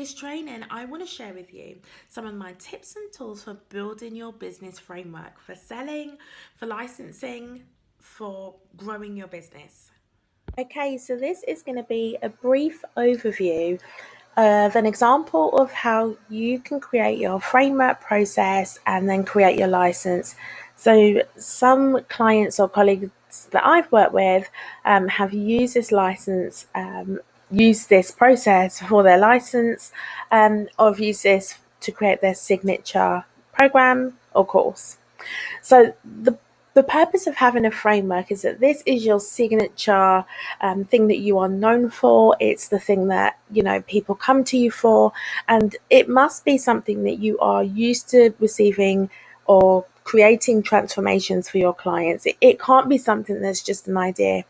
today's training, I want to share with you some of my tips and tools for building your business framework for selling, for licensing, for growing your business. Okay, so this is going to be a brief overview of an example of how you can create your framework process and then create your license. So, some clients or colleagues that I've worked with have used this license, used this process for their license, or have used this to create their signature program or course. So the purpose of having a framework is that this is your signature thing that you are known for. It's the thing that people come to you for, and it must be something that you are used to receiving or creating transformations for your clients. It can't be something that's just an idea.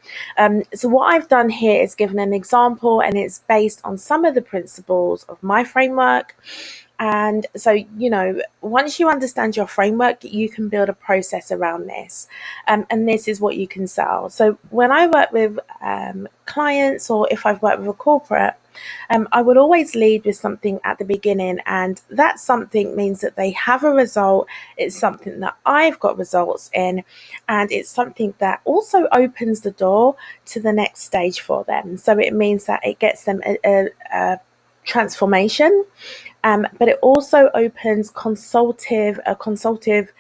So what I've done here is given an example, and it's based on some of the principles of my framework. And so, once you understand your framework, you can build a process around this. And this is what you can sell. So, when I work with clients, or if I've worked with a corporate, I would always lead with something at the beginning. And that something means that they have a result. It's something that I've got results in. And it's something that also opens the door to the next stage for them. So, it means that it gets them a transformation, but it also opens a consultative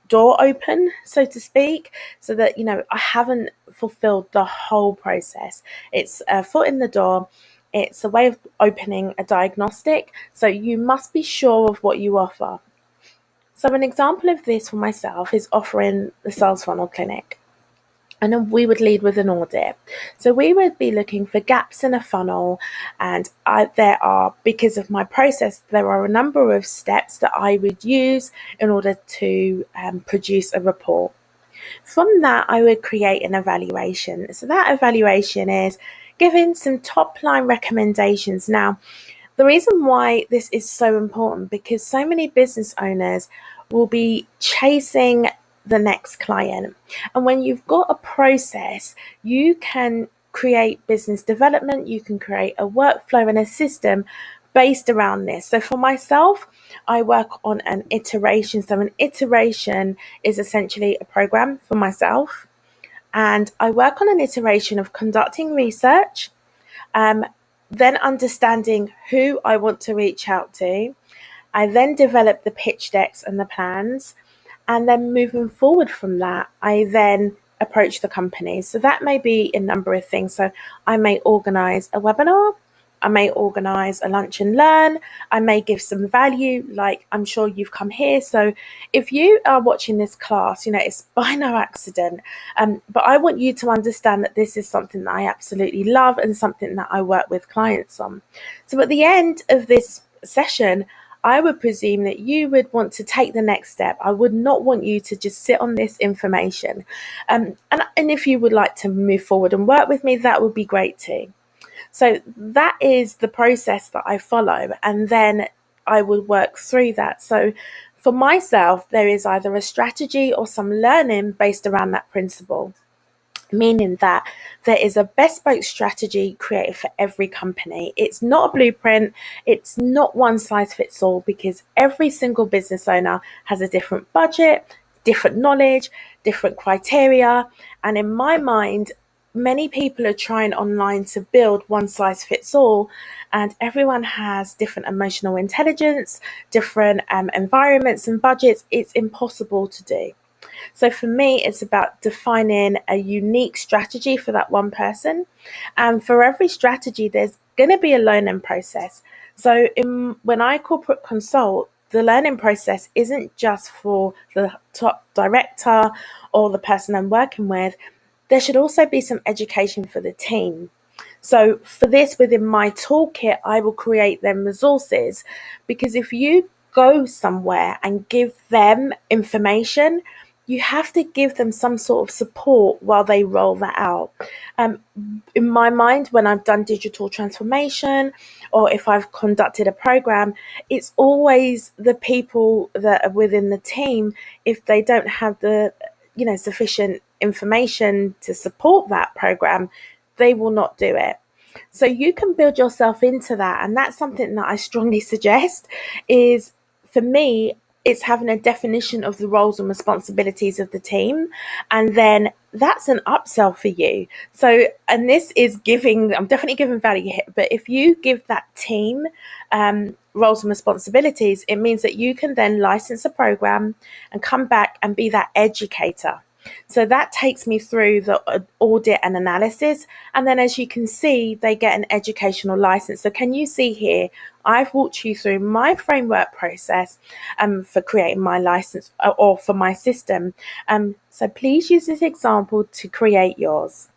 door open, so to speak, so that I haven't fulfilled the whole process. It's a foot in the door. It's a way of opening a diagnostic, so you must be sure of what you offer. So an example of this for myself is offering the sales funnel clinic. And then we would lead with an audit. So we would be looking for gaps in a funnel, and because of my process, there are a number of steps that I would use in order to produce a report. From that, I would create an evaluation. So that evaluation is giving some top line recommendations. Now, the reason why this is so important, because so many business owners will be chasing the next client. And when you've got a process, you can create business development, you can create a workflow and a system based around this. So for myself, I work on an iteration. So an iteration is essentially a program for myself. And I work on an iteration of conducting research, um, then understanding who I want to reach out to. I then develop the pitch decks and the plans. And then moving forward from that, I then approach the companies. So that may be a number of things. So I may organize a webinar. I may organize a lunch and learn. I may give some value, like I'm sure you've come here. So if you are watching this class, it's by no accident. But I want you to understand that this is something that I absolutely love and something that I work with clients on. So at the end of this session, I would presume that you would want to take the next step. I would not want you to just sit on this information. And if you would like to move forward and work with me, that would be great too. So that is the process that I follow. And then I would work through that. So for myself, there is either a strategy or some learning based around that principle, meaning that there is a bespoke strategy created for every company. It's not a blueprint, it's not one size fits all, because every single business owner has a different budget, different knowledge, different criteria. And in my mind, many people are trying online to build one size fits all, and everyone has different emotional intelligence, different environments and budgets. It's impossible to do. So for me, it's about defining a unique strategy for that one person. And for every strategy, there's going to be a learning process. So when I corporate consult, the learning process isn't just for the top director or the person I'm working with. There should also be some education for the team. So for this, within my toolkit, I will create them resources, because if you go somewhere and give them information, you have to give them some sort of support while they roll that out. Um, in my mind, when I've done digital transformation, or if I've conducted a program, it's always the people that are within the team. If they don't have the sufficient information to support that program, they will not do it. So you can build yourself into that. And that's something that I strongly suggest is, for me, it's having a definition of the roles and responsibilities of the team. And then that's an upsell for you. So, and this is giving, I'm definitely giving value here, but if you give that team roles and responsibilities, it means that you can then license a program and come back and be that educator. So that takes me through the audit and analysis. And then, as you can see, they get an educational license. So can you see here, I've walked you through my framework process for creating my license or for my system. So please use this example to create yours.